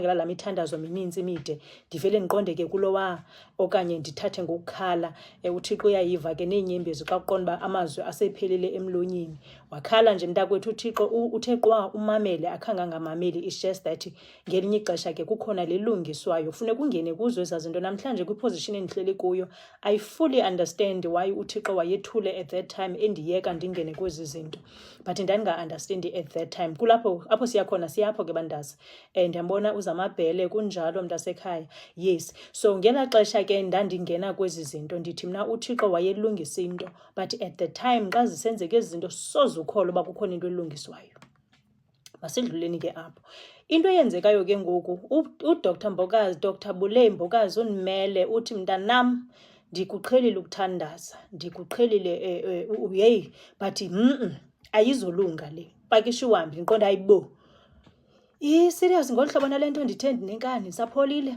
ngela la mithandazo mininzi imide ndivele ndiqonde ke kulowa okanye ndithathe ngokukhala. UThixo uyayiva ke neenyembezi xa uqonda uba amazwi asephelile emlonyeni. Wakhala nje mntakwethu, uThixo uthe qwa umamele, akhange angamameli. It's just that ngelinye ixesha ke kukhona lelungiswayo, funeka ungene kuzo ezaa zinto. Namhlanje kwiposition endihleli kuyo I fully understand why uThixo wayethule at that time endiyeka ndingene kwezi zinto, but ndandinga-understandi at that time. Kulapho apho siyakhona siyapho ke bandazi. Ndiyambona uZamabhele kunjalo mntasekhaya. Yes, so ngelaa xesha ke ndandingena kwezi zinto ndithi mna uThixo wayelungisa into, but at the time xa zisenzeka ezi zinto soze ukholwa uba kukhona into elungiswayo. Masidluleni ke apho. Into eyenzekayo ke ngoku, uDr Mbokazi, Dr Bule Mbokazi undimele uthi mntanam ndikuqhelile ukuthandaza, ndikuqhelile hey, but ayizolunga le, pakisha uhambe. Ndiqonda hayibo, serious ngolu hlobo nale nto ndithe ndinenkani, sapholile